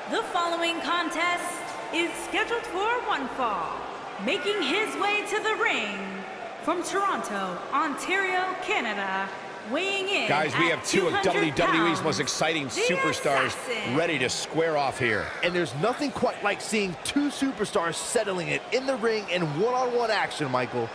The following contest is scheduled for one fall. Making his way to the ring from Toronto, Ontario, Canada, weighing in Guys, we have two of WWE's most exciting superstars ready to square off here. And there's nothing quite like seeing two superstars settling it in the ring in one-on-one action, Michael.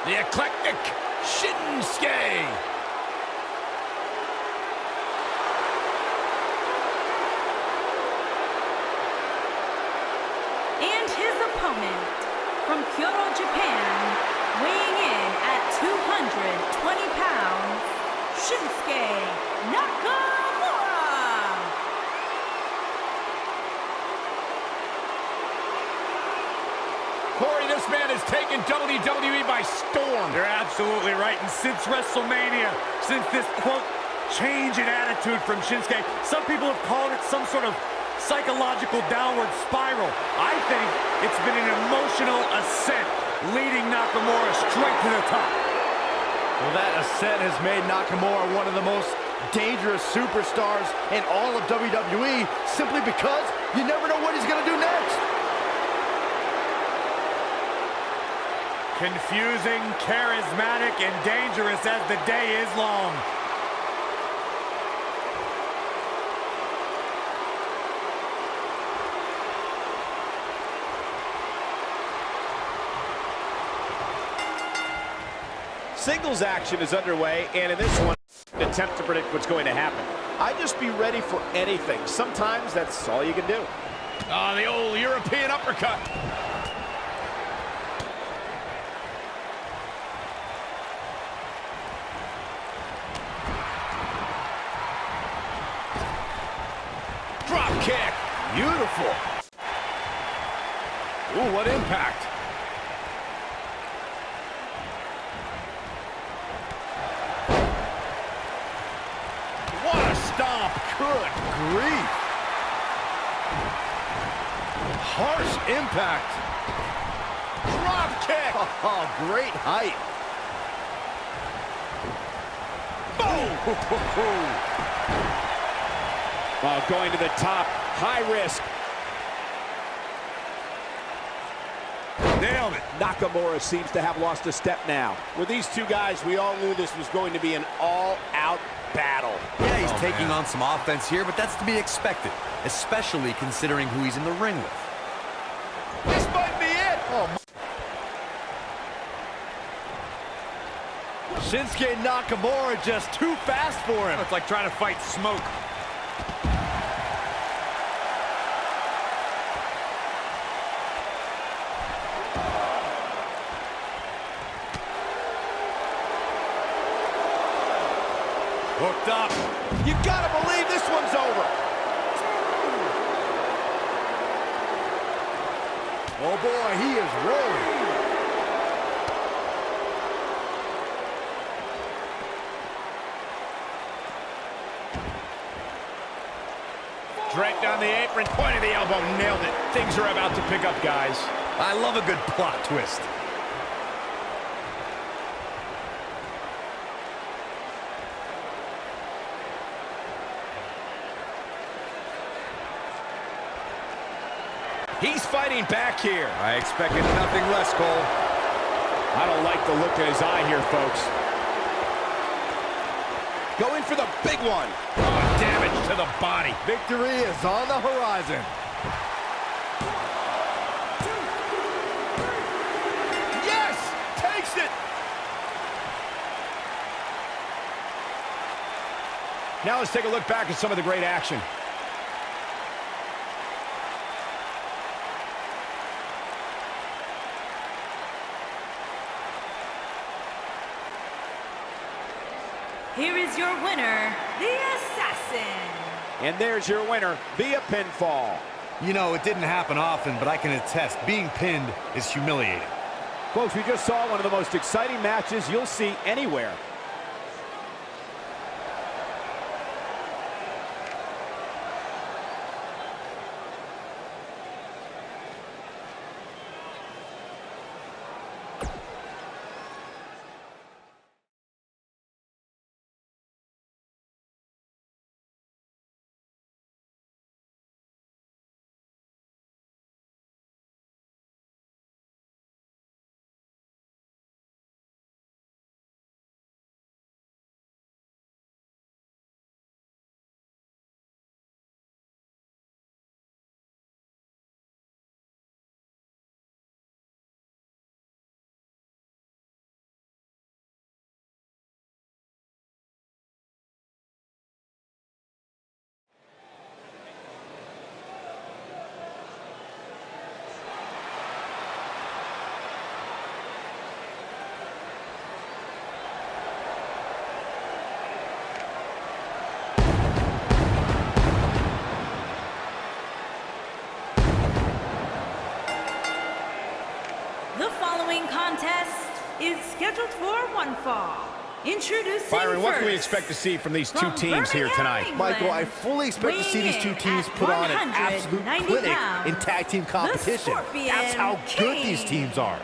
The eclectic Shinsuke. And his opponent from Kyoto, Japan, weighing in at 220 pounds, Shinsuke Nakamura. Corey, this man has taken WWE by storm. You're absolutely right. And since WrestleMania, since this, quote, change in attitude from Shinsuke, some people have called it some sort of psychological downward spiral. I think it's been an emotional ascent, leading Nakamura straight to the top. Well, that ascent has made Nakamura one of the most dangerous superstars in all of WWE, simply because you never know what he's going to do next. Confusing, charismatic, and dangerous as the day is long. Singles action is underway, and in this one, an attempt to predict what's going to happen. I'd just be ready for anything. Sometimes that's all you can do. Oh, the old European uppercut. Drop kick. Beautiful. Ooh, what impact. What a stomp. Good grief. Harsh impact. Drop kick. Oh, great height. Boom. Well, going to the top, high risk. Nailed it. Nakamura seems to have lost a step now. With these two guys, we all knew this was going to be an all-out battle. Yeah, he's taking on some offense here, but that's to be expected, especially considering who he's in the ring with. This might be it. Oh, Shinsuke Nakamura just too fast for him. It's like trying to fight smoke. Hooked up. you gotta believe this one's over. Oh boy, he is rolling. Draped on the apron, point of the elbow, nailed it. Things are about to pick up, guys. I love a good plot twist. He's fighting back here. I expected nothing less, Cole. I don't like the look in his eye here, folks. Going for the big one. Oh, damage to the body. Victory is on the horizon. Now let's take a look back at some of the great action. Here is your winner, the Assassin. And there's your winner via pinfall. You know, it didn't happen often, but I can attest, being pinned is humiliating. Folks, we just saw one of the most exciting matches you'll see anywhere. The following contest is scheduled for one fall. Introducing Byron, what can we first, expect to see from these two from teams here Birmingham, tonight? England, Michael, I fully expect to see these two weighing teams in put at on an absolute 190 clinic pounds, in tag team competition. Scorpion That's how good these King. teams are.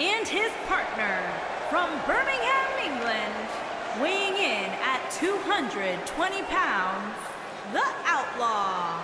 And his partner from Birmingham, England, weighing in at 220 pounds, the Outlaw.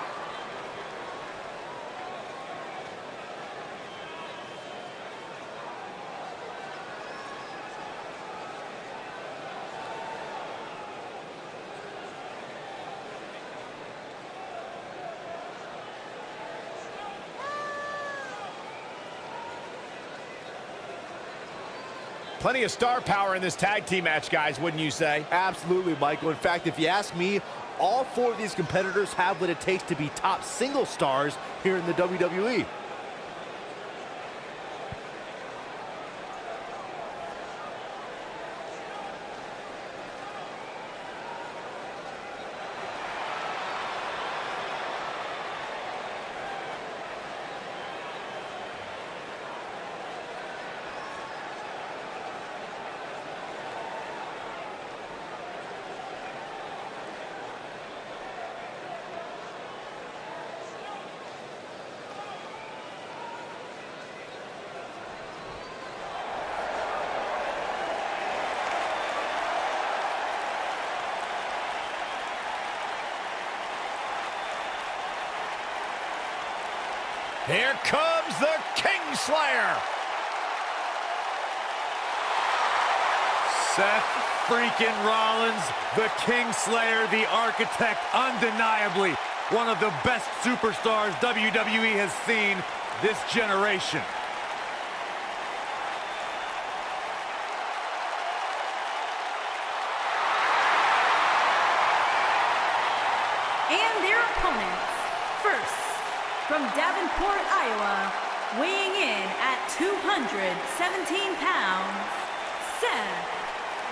Plenty of star power in this tag team match, guys, wouldn't you say? Absolutely, Michael. In fact, if you ask me, all four of these competitors have what it takes to be top single stars here in the WWE. Here comes the Kingslayer. Seth freaking Rollins, the Kingslayer, the architect, undeniably one of the best superstars WWE has seen this generation. And their opponents, first, from Davenport, Iowa, weighing in at 217 pounds, Seth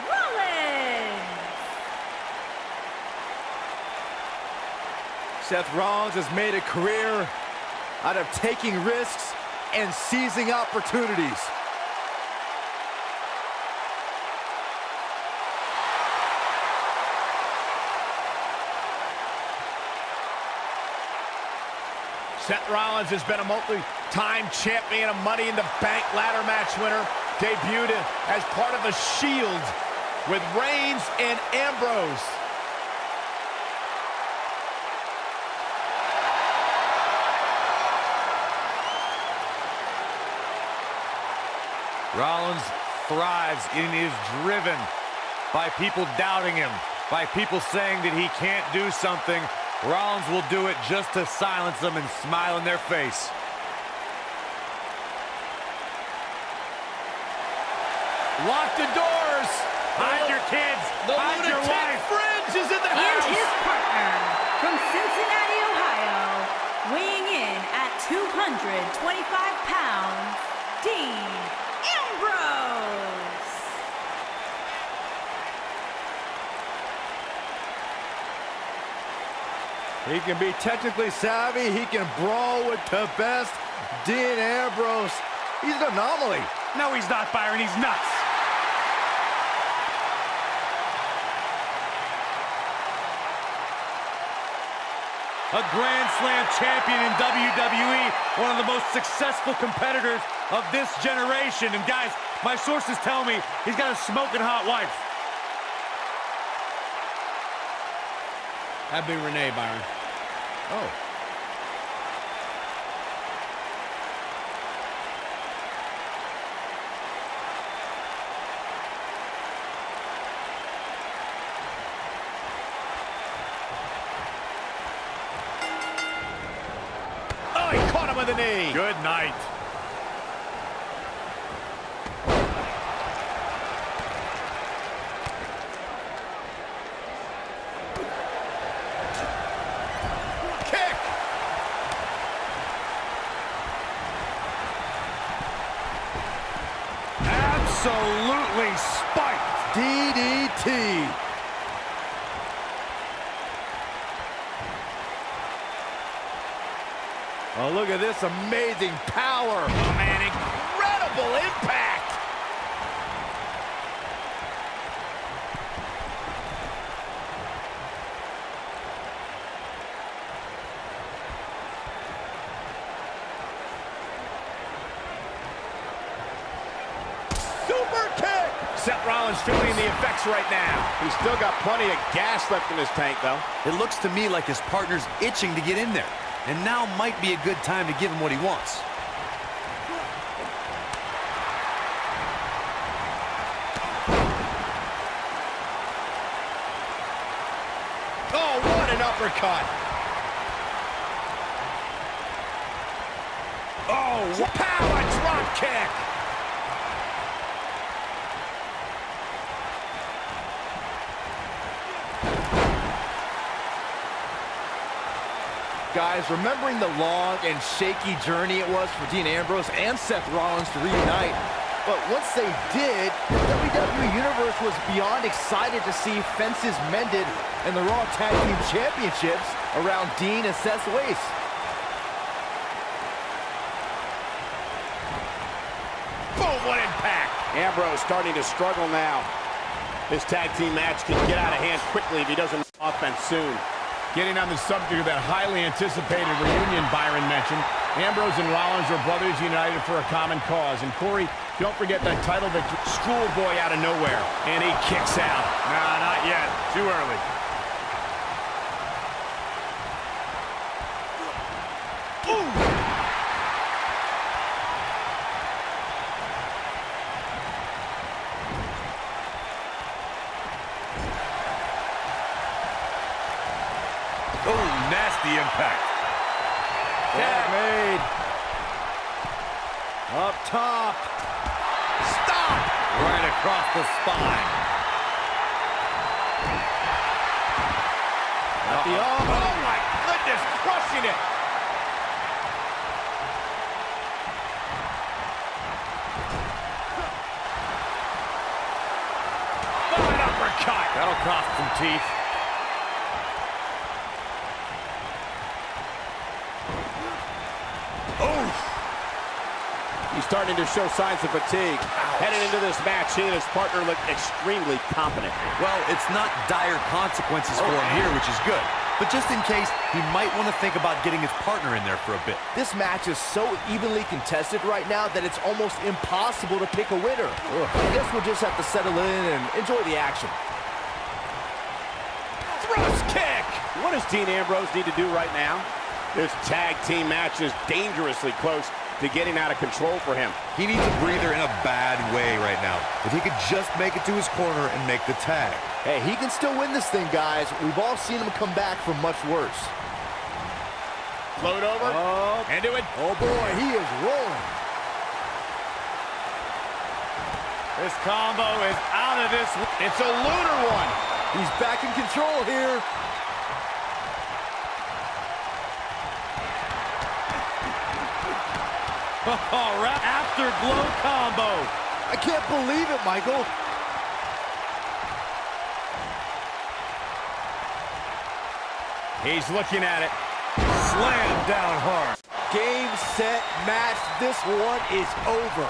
Rollins. Seth Rollins has made a career out of taking risks and seizing opportunities. Seth Rollins has been a multi-time champion, a Money in the Bank ladder match winner, debuted as part of a Shield with Reigns and Ambrose. Rollins thrives and is driven by people doubting him, by people saying that he can't do something. Rollins will do it just to silence them and smile in their face. Lock the doors. Hide your kids. Hide your wife. Fridge is in the And house. his partner from Cincinnati, Ohio, weighing in at 225 pounds, Dean Ambrose. He can be technically savvy. He can brawl with the best. Dean Ambrose, he's an anomaly. No, he's not, Byron. He's nuts. A Grand Slam champion in WWE, one of the most successful competitors of this generation. And guys, my sources tell me he's got a smoking hot wife. That'd be Renee, Byron. Oh. Oh, he caught him with a knee. Good night. Kick. Absolutely spiked. DDT. Oh, look at this amazing power. Oh, man, incredible impact. Super kick. Seth Rollins feeling the effects right now. He's still got plenty of gas left in his tank, though. It looks to me like his partner's itching to get in there. And now might be a good time to give him what he wants. Oh, what an uppercut. Oh, power drop kick. Guys, remembering the long and shaky journey it was for Dean Ambrose and Seth Rollins to reunite, but once they did, the WWE Universe was beyond excited to see fences mended and the Raw Tag Team Championships around Dean and Seth's waist. Boom, what impact. Ambrose starting to struggle now. This tag team match can get out of hand quickly if he doesn't offense soon. Getting on the subject of that highly anticipated reunion Byron mentioned, Ambrose and Rollins are brothers united for a common cause. And Corey, don't forget that title victory, schoolboy out of nowhere. And he kicks out. Nah, not yet. Too early. Oh, nasty impact. Tag made. Up top. Stop! Right across the spine. At the arm. Oh, my goodness, crushing it. Oh, an uppercut. That'll cost some teeth. He's starting to show signs of fatigue. Headed into this match, he and his partner look extremely competent. Well, it's not dire consequences for him here, which is good. But just in case, he might want to think about getting his partner in there for a bit. This match is so evenly contested right now that it's almost impossible to pick a winner. I guess we'll just have to settle in and enjoy the action. Thrust kick! What does Dean Ambrose need to do right now? This tag team match is dangerously close. to getting out of control for him. He needs a breather in a bad way right now. If he could just make it to his corner and make the tag. Hey, he can still win this thing, guys. We've all seen him come back from much worse. Float over. Into it. Oh, boy, he is rolling. This combo is out of this. It's a lunar one. He's back in control here. Afterglow combo. I can't believe it, Michael. He's looking at it. Slam down hard. Game, set, match. This one is over.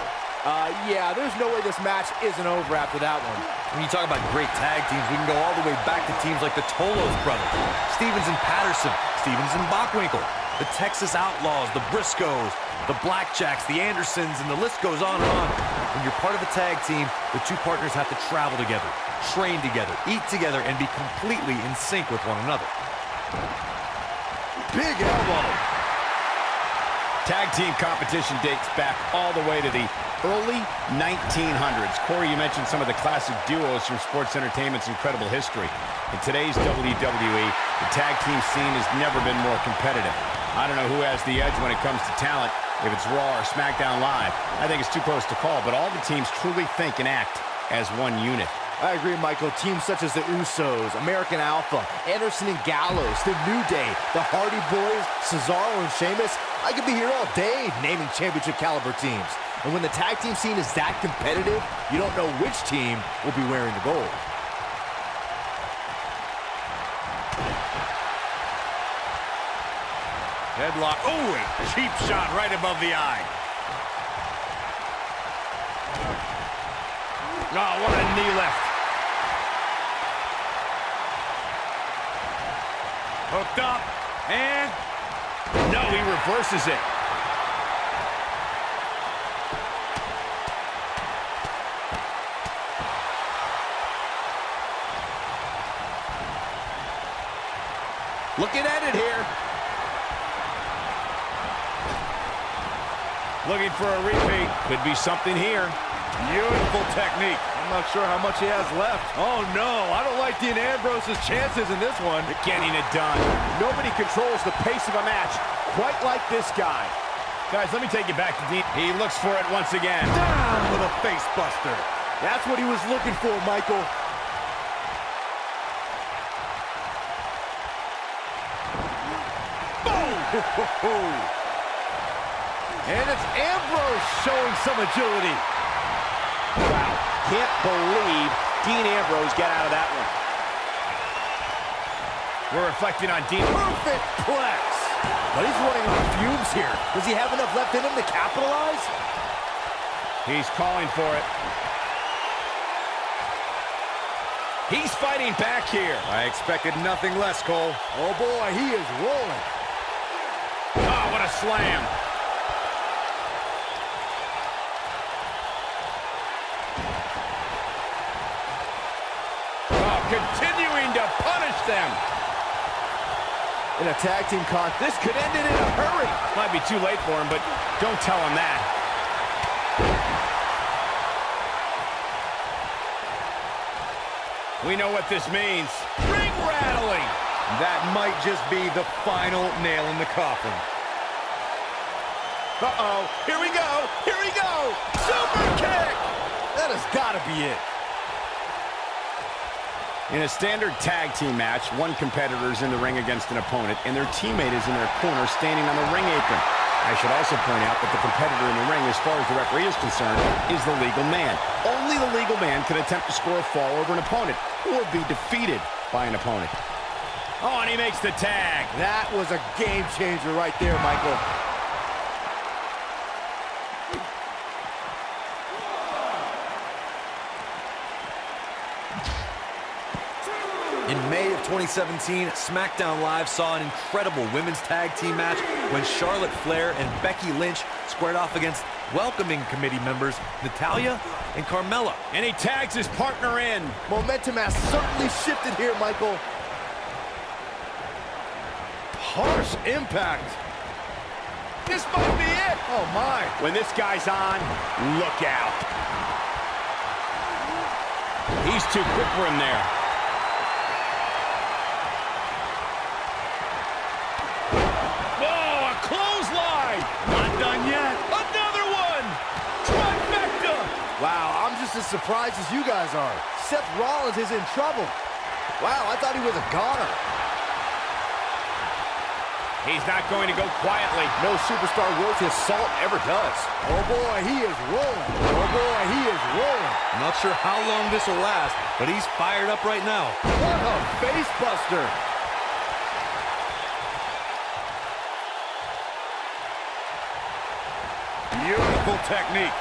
Yeah, there's no way this match isn't over after that one. When you talk about great tag teams, we can go all the way back to teams like the Tolos brothers, Stevens and Patterson, Stevens and Bockwinkel, the Texas Outlaws, the Briscoes, the Blackjacks, the Andersons, and the list goes on and on. When you're part of a tag team, the two partners have to travel together, train together, eat together, and be completely in sync with one another. Big elbow. Tag team competition dates back all the way to the early 1900s. Corey, you mentioned some of the classic duos from sports entertainment's incredible history. In today's WWE, the tag team scene has never been more competitive. I don't know who has the edge when it comes to talent, if it's Raw or SmackDown Live. I think it's too close to call, but all the teams truly think and act as one unit. I agree, Michael. Teams such as the Usos, American Alpha, Anderson and Gallows, the New Day, the Hardy Boys, Cesaro and Sheamus. I could be here all day naming championship caliber teams. And when the tag team scene is that competitive, you don't know which team will be wearing the gold. Headlock. Oh, a cheap shot right above the eye. Oh, what a knee lift. Hooked up, and No, he reverses it. Looking at it here. Looking for a repeat. Could be something here. beautiful technique. I'm not sure how much he has left. Oh, no. I don't like Dean Ambrose's chances in this one. Getting it done. Nobody controls the pace of a match quite like this guy. Guys, let me take you back to Dean. He looks for it once again. Down with a face buster. That's what he was looking for, Michael. Boom! And it's Ambrose showing some agility. Wow, can't believe Dean Ambrose got out of that one. We're reflecting on Dean. Perfect plex. But he's running on fumes here. Does he have enough left in him to capitalize? He's calling for it. He's fighting back here. I expected nothing less, Cole. Oh boy, he is rolling. Oh, what a slam. Oh, continuing to punish them. In a tag team contest, this could end it in a hurry. Might be too late for him, but don't tell him that. We know what this means. Ring rattling. That might just be the final nail in the coffin. Uh-oh. Here we go. Here we go. Super kick. That has got to be it. In a standard tag team match, one competitor is in the ring against an opponent, and their teammate is in their corner standing on the ring apron. I should also point out that the competitor in the ring, as far as the referee is concerned, is the legal man. Only the legal man can attempt to score a fall over an opponent or be defeated by an opponent. Oh, and he makes the tag. That was a game changer right there, Michael. In May of 2017, SmackDown Live saw an incredible women's tag team match when Charlotte Flair and Becky Lynch squared off against welcoming committee members Natalya and Carmella. And he tags his partner in. Momentum has certainly shifted here, Michael. Harsh impact. This might be it. Oh, my. When this guy's on, look out. He's too quick for him there. Whoa, a clothesline. Not done yet. Another one. Trifecta. Wow, I'm just as surprised as you guys are. Seth Rollins is in trouble. Wow, I thought he was a goner. He's not going to go quietly. No superstar worth his salt ever does. Oh, boy, he is rolling. Oh, boy, he is rolling. Not sure how long this will last, but he's fired up right now. What a face buster. Beautiful technique.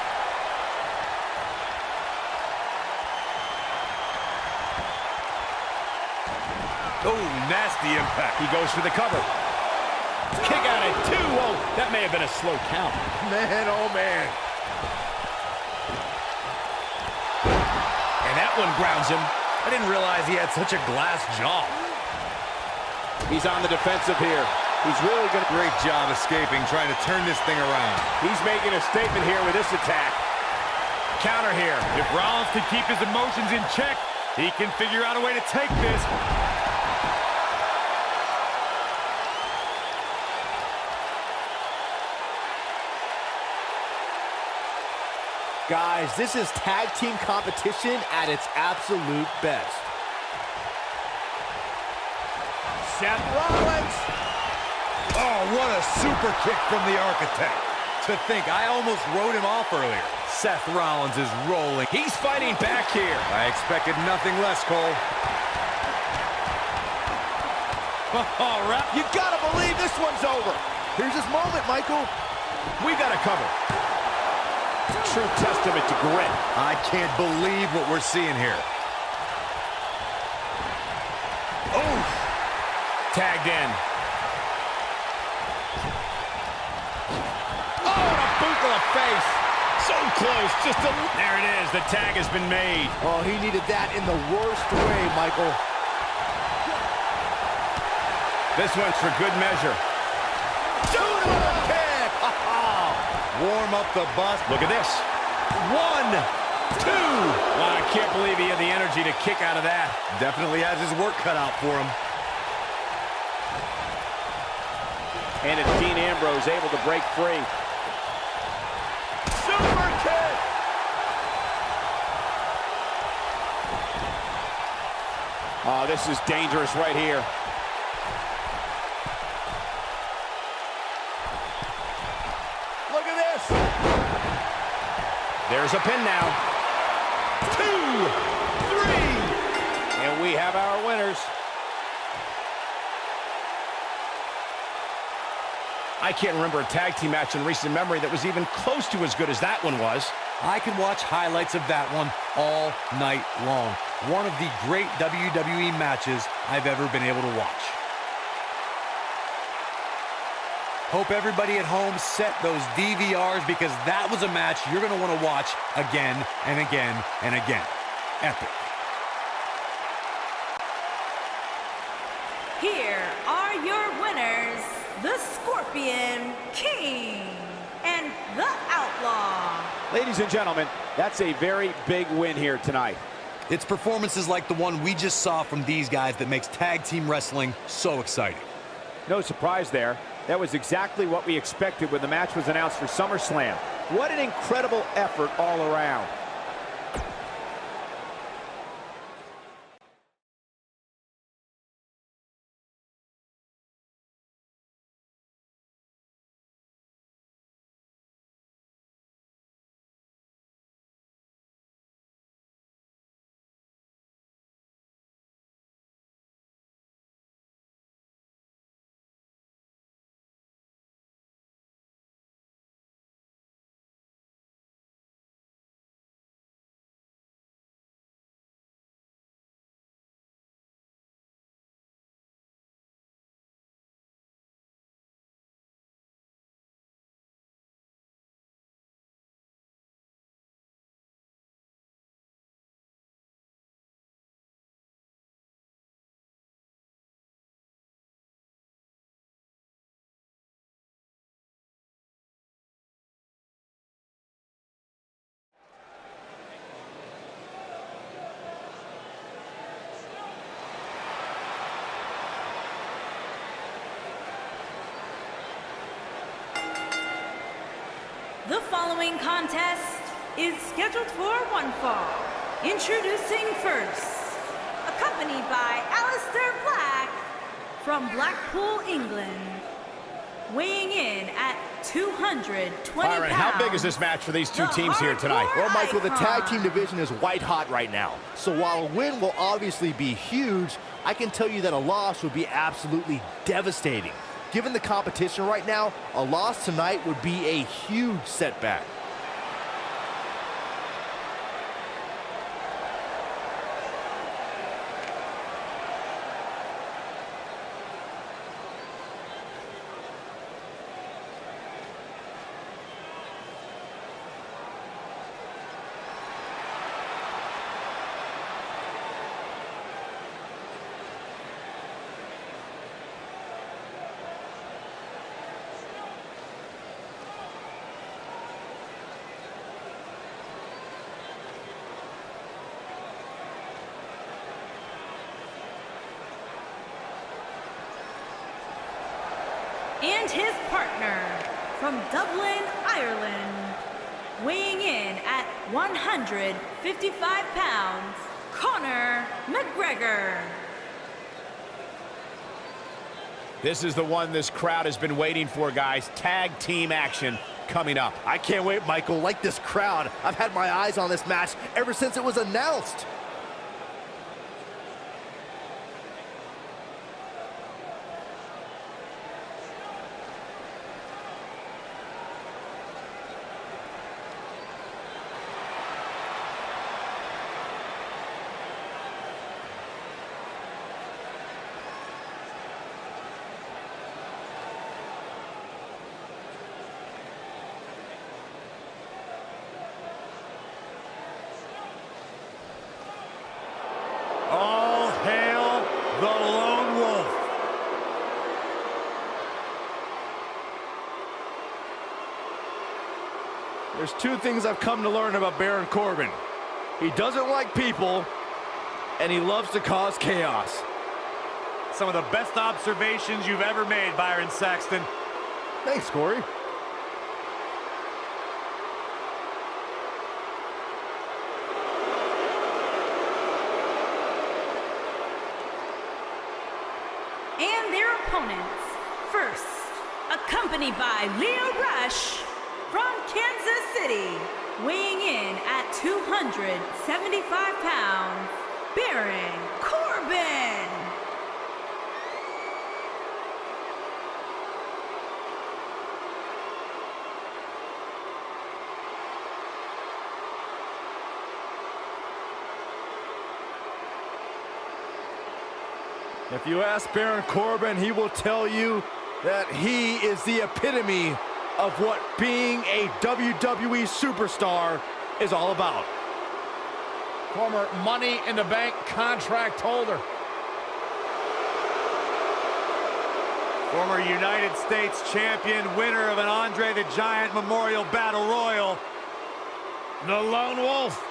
Oh, nasty impact. He goes for the cover. Kick out at 2. Oh, that may have been a slow count. Man, oh, man. And that one grounds him. I didn't realize he had such a glass jaw. He's on the defensive here. He's really going to... Great job escaping, trying to turn this thing around. He's making a statement here with this attack. Counter here. If Rollins can keep his emotions in check, he can figure out a way to take this. Guys, this is tag team competition at its absolute best. Seth Rollins. Oh, what a super kick from the Architect. To think, I almost wrote him off earlier. Seth Rollins is rolling. He's fighting back here. I expected nothing less, Cole. All right. You gotta believe this one's over. Here's his moment, Michael. We got to cover. True testament to grit. I can't believe what we're seeing here. Oh! Tagged in. Oh, and a boot to the face. So close, just a... There it is, the tag has been made. Oh, he needed that in the worst way, Michael. This one's for good measure. Super kick! Warm up the bus. Look at this. 1, 2. Wow, I can't believe he had the energy to kick out of that. Definitely has his work cut out for him. And it's Dean Ambrose able to break free. Super kick! Oh, this is dangerous right here. Look at this! There's a pin now. 2, 3. And we have our winners. I can't remember a tag team match in recent memory that was even close to as good as that one was. I can watch highlights of that one all night long. One of the great WWE matches I've ever been able to watch. Hope everybody at home set those DVRs because that was a match you're going to want to watch again and again and again. Epic. Here are your winners, the Scorpion King and the Outlaw. Ladies and gentlemen, that's a very big win here tonight. It's performances like the one we just saw from these guys that makes tag team wrestling so exciting. No surprise there. That was exactly what we expected when the match was announced for SummerSlam. What an incredible effort all around. following contest is scheduled for one fall. Introducing first, accompanied by Alistair Black from Blackpool, England, weighing in at 220 Byron, pounds. how big is this match for these two teams here tonight? Well, Michael, the tag Icon. team division is white hot right now. So while a win will obviously be huge, I can tell you that a loss would be absolutely devastating. Given the competition right now, a loss tonight would be a huge setback. And his partner from Dublin, Ireland, weighing in at 155 pounds, Conor McGregor. This is the one this crowd has been waiting for, guys. Tag team action coming up. I can't wait, Michael. Like this crowd, I've had my eyes on this match ever since it was announced. All hail the Lone Wolf. There's two things I've come to learn about Baron Corbin. He doesn't like people, and he loves to cause chaos. Some of the best observations you've ever made, Byron Saxton. Thanks, Corey. And their opponents, first, accompanied by Leo Rush from Kansas City, weighing in at 275 pounds, Baron Corbin. If you ask Baron Corbin, he will tell you that he is the epitome of what being a WWE superstar is all about. Former Money in the Bank contract holder. Former United States champion, winner of an Andre the Giant Memorial Battle Royal, The Lone Wolf.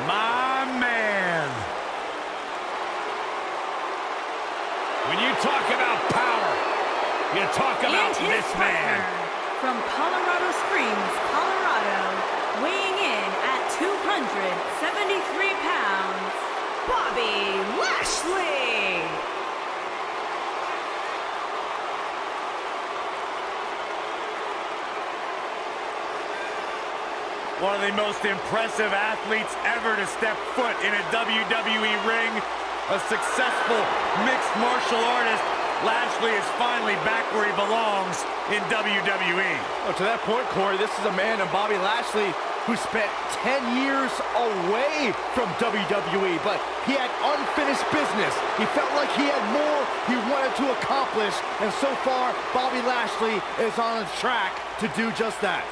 my man. When you talk about power, you talk about And his this partner man. from Colorado Springs, Colorado, weighing in at 273 pounds, Bobby Lashley. One of the most impressive athletes ever to step foot in a WWE ring. A successful mixed martial artist. Lashley is finally back where he belongs in WWE. Oh, to that point, Corey, this is a man in Bobby Lashley who spent 10 years away from WWE, but he had unfinished business. He felt like he had more he wanted to accomplish, and so far, Bobby Lashley is on a track to do just that.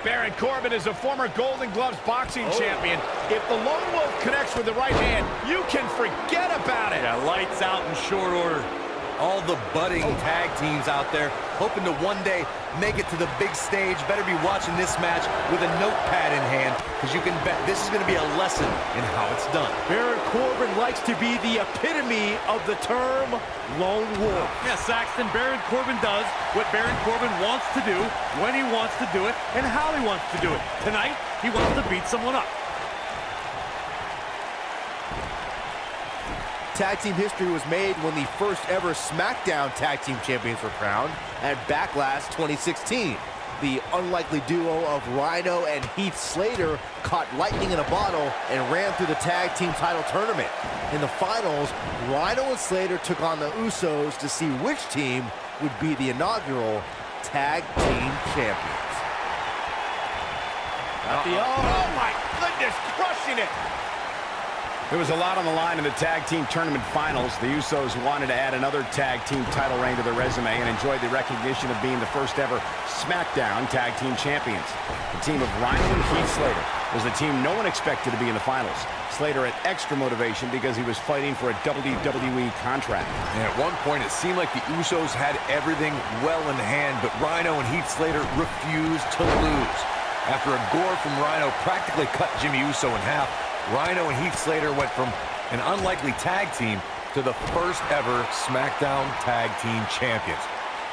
Baron Corbin is a former Golden Gloves boxing champion. If the Lone Wolf connects with the right hand, you can forget about it. Yeah, lights out in short order. All the budding tag teams out there hoping to one day make it to the big stage better be watching this match with a notepad in hand, because you can bet this is going to be a lesson in how it's done. Baron Corbin likes to be the epitome of the term lone wolf. Yeah, Saxton, Baron Corbin does what Baron Corbin wants to do, when he wants to do it, and how he wants to do it. Tonight, he wants to beat someone up. Tag team history was made when the first ever SmackDown Tag Team Champions were crowned at Backlash 2016. The unlikely duo of Rhino and Heath Slater caught lightning in a bottle and ran through the tag team title tournament. In the finals, Rhino and Slater took on the Usos to see which team would be the inaugural Tag Team Champions. Oh my goodness, crushing it. There was a lot on the line in the tag team tournament finals. The Usos wanted to add another tag team title reign to their resume and enjoyed the recognition of being the first ever SmackDown Tag Team Champions. The team of Rhino and Heath Slater was the team no one expected to be in the finals. Slater had extra motivation because he was fighting for a WWE contract. And at one point, it seemed like the Usos had everything well in hand, but Rhino and Heath Slater refused to lose. After a gore from Rhino practically cut Jimmy Uso in half, Rhino and Heath Slater went from an unlikely tag team to the first ever SmackDown Tag Team Champions.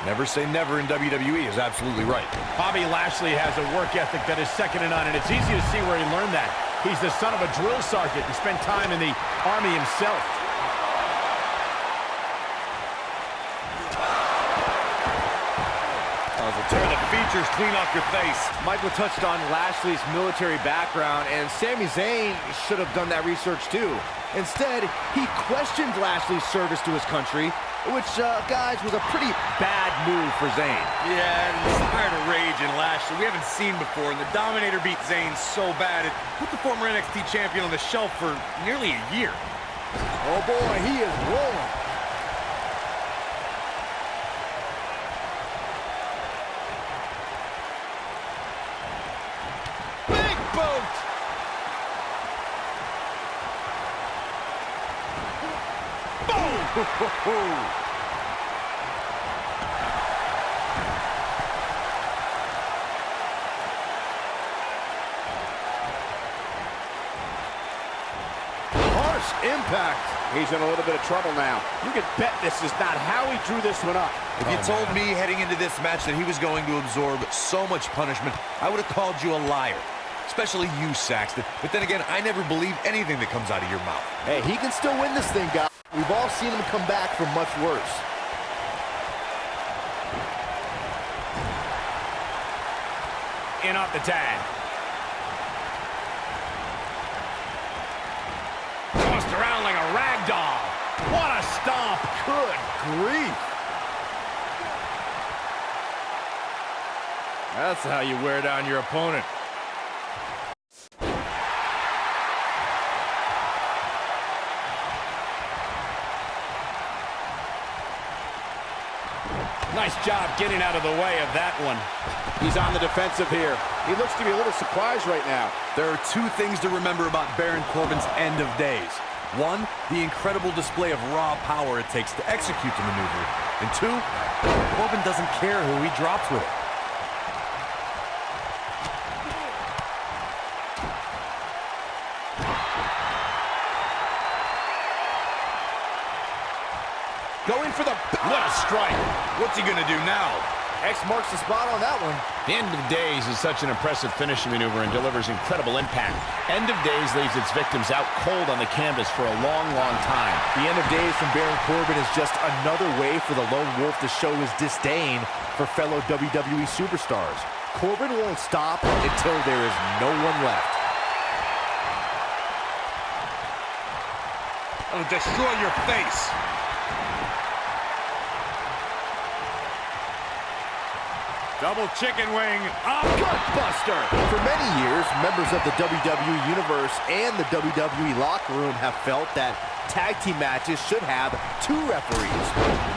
Never say never in WWE is absolutely right. Bobby Lashley has a work ethic that is second to none, and it's easy to see where he learned that. He's the son of a drill sergeant and spent time in the Army himself. Tear the features clean off your face. Michael touched on Lashley's military background, and Sami Zayn should have done that research too. Instead, he questioned Lashley's service to his country, which, guys, was a pretty bad move for Zayn. Yeah, and inspired a rage in Lashley we haven't seen before, and the Dominator beat Zayn so bad it put the former NXT champion on the shelf for nearly a year. Oh boy, he is rolling. Harsh impact. He's in a little bit of trouble now. You can bet this is not how he drew this one up. If you told me heading into this match that he was going to absorb so much punishment, I would have called you a liar. Especially you, Saxton. But then again, I never believe anything that comes out of your mouth. Hey, he can still win this thing, guys. We've all seen him come back from much worse. In off the tag. Tossed around like a rag doll. What a stomp. Good grief. That's how you wear down your opponent. Nice job getting out of the way of that one. He's on the defensive here. He looks to be a little surprised right now. There are two things to remember about Baron Corbin's end of days. One, the incredible display of raw power it takes to execute the maneuver. And two, Corbin doesn't care who he drops with it. Going for the... What a strike. What's he gonna do now? X marks the spot on that one. The End of Days is such an impressive finishing maneuver and delivers incredible impact. End of Days leaves its victims out cold on the canvas for a long, long time. The End of Days from Baron Corbin is just another way for the Lone Wolf to show his disdain for fellow WWE superstars. Corbin won't stop until there is no one left. I'll destroy your face. Double chicken wing. Gutbuster! For many years, members of the WWE Universe and the WWE locker room have felt that tag team matches should have two referees.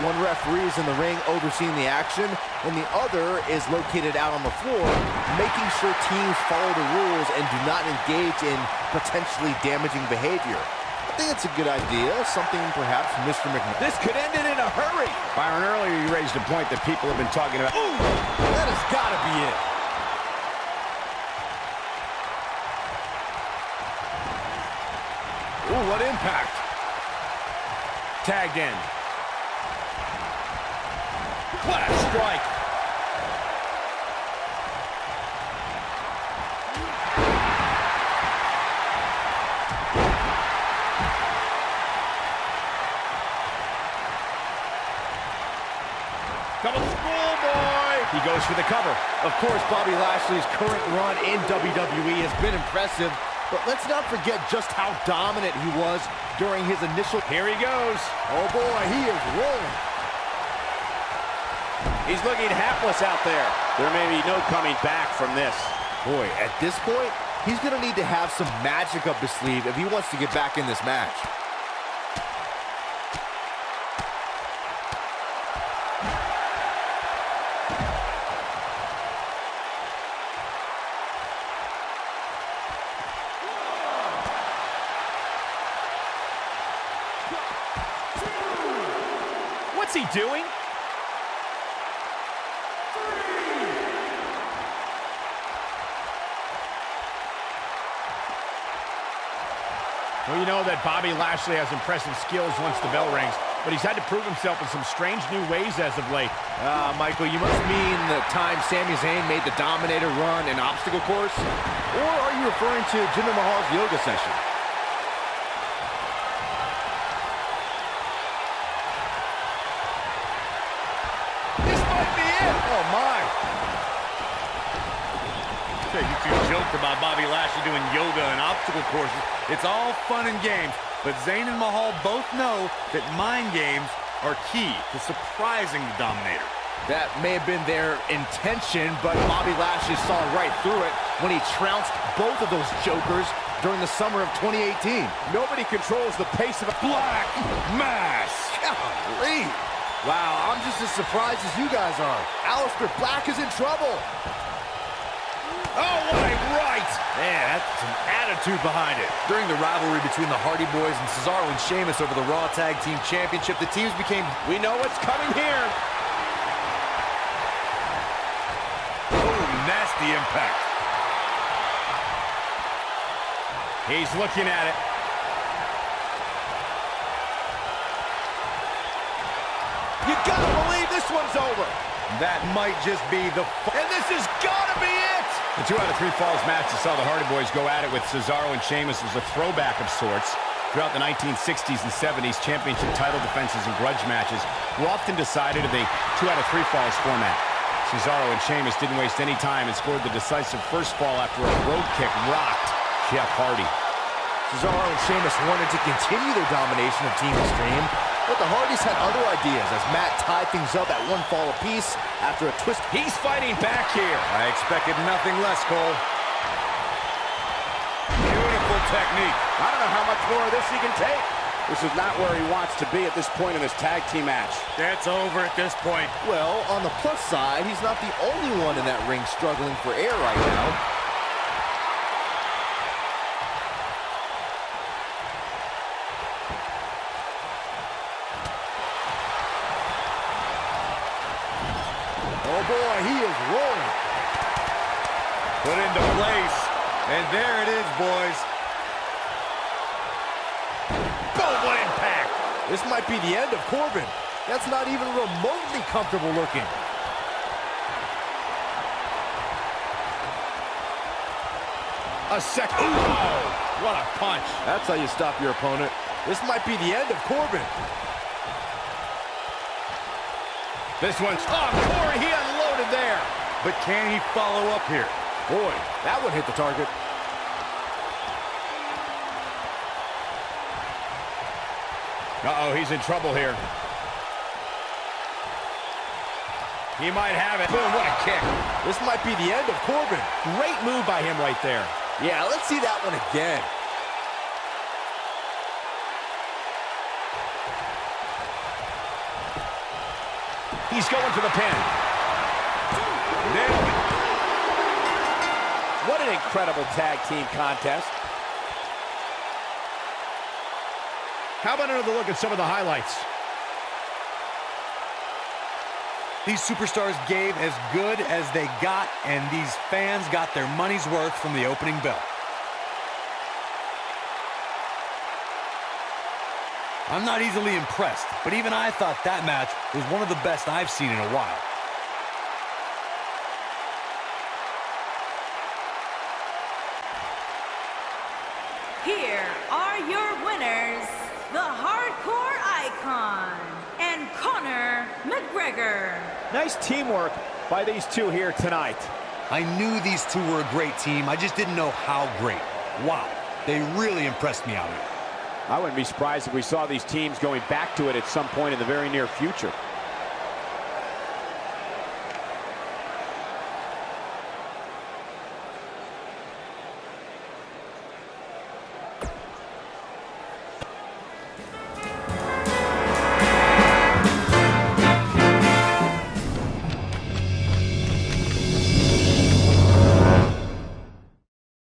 One referee is in the ring overseeing the action, and the other is located out on the floor, making sure teams follow the rules and do not engage in potentially damaging behavior. I think it's a good idea, something perhaps Mr. McMahon. This could end it in a hurry. Byron, earlier you raised a point that people have been talking about. Ooh, that has got to be it. Ooh, what impact. Tagged in. What a strike. Double schoolboy. He goes for the cover. Of course, Bobby Lashley's current run in WWE has been impressive, but let's not forget just how dominant he was during his initial... Here he goes. Oh boy, he is rolling. He's looking hapless out there. There may be no coming back from this. Boy, at this point, he's going to need to have some magic up his sleeve if he wants to get back in this match. What's he doing? Well, you know that Bobby Lashley has impressive skills once the bell rings, but he's had to prove himself in some strange new ways as of late. Michael, you must mean the time Sami Zayn made the Dominator run and obstacle course? Or are you referring to Jinder Mahal's yoga session? This might be it! Oh, my! You two joked about Bobby Lashley doing yoga and obstacle courses. It's all fun and games, but Zayn and Mahal both know that mind games are key to surprising the Dominator. That may have been their intention, but Bobby Lashley saw right through it when he trounced both of those jokers during the summer of 2018. Nobody controls the pace of a Black Mass! Golly! Wow, I'm just as surprised as you guys are. Aleister Black is in trouble. Oh, what a right! Man, that's some attitude behind it. During the rivalry between the Hardy Boys and Cesaro and Sheamus over the Raw Tag Team Championship, the teams became... We know what's coming here. Oh, nasty impact. He's looking at it. You gotta believe this one's over. That might just be the... And this has gotta be it! The 2 out of 3 falls match that saw the Hardy Boys go at it with Cesaro and Sheamus was a throwback of sorts. Throughout the 1960s and 70s, championship title defenses and grudge matches were often decided in the 2 out of 3 falls format. Cesaro and Sheamus didn't waste any time and scored the decisive first fall after a road kick rocked Jeff Hardy. Cesaro and Sheamus wanted to continue their domination of Team Extreme, but the Hardys had other ideas as Matt tied things up at 1 fall apiece after a twist. He's fighting back here. I expected nothing less, Cole. Beautiful technique. I don't know how much more of this he can take. This is not where he wants to be at this point in this tag team match. That's over at this point. Well, on the plus side, he's not the only one in that ring struggling for air right now. Oh boy, he is rolling. Put into place. And there it is, boys. Boom, what impact. This might be the end of Corbin. That's not even remotely comfortable looking. A second. Ooh, what a punch. That's how you stop your opponent. This might be the end of Corbin. This one's... Oh, Corey, he unloaded there. But can he follow up here? Boy, that one hit the target. Uh-oh, he's in trouble here. He might have it. Boom, what a kick. This might be the end of Corbin. Great move by him right there. Yeah, let's see that one again. He's going for the pin. Nailed it. What an incredible tag team contest. How about another look at some of the highlights? These superstars gave as good as they got, and these fans got their money's worth from the opening bell. I'm not easily impressed, but even I thought that match was one of the best I've seen in a while. Here are your winners, the Hardcore Icon and Conor McGregor. Nice teamwork by these two here tonight. I knew these two were a great team. I just didn't know how great. Wow, they really impressed me out here. I wouldn't be surprised if we saw these teams going back to it at some point in the very near future.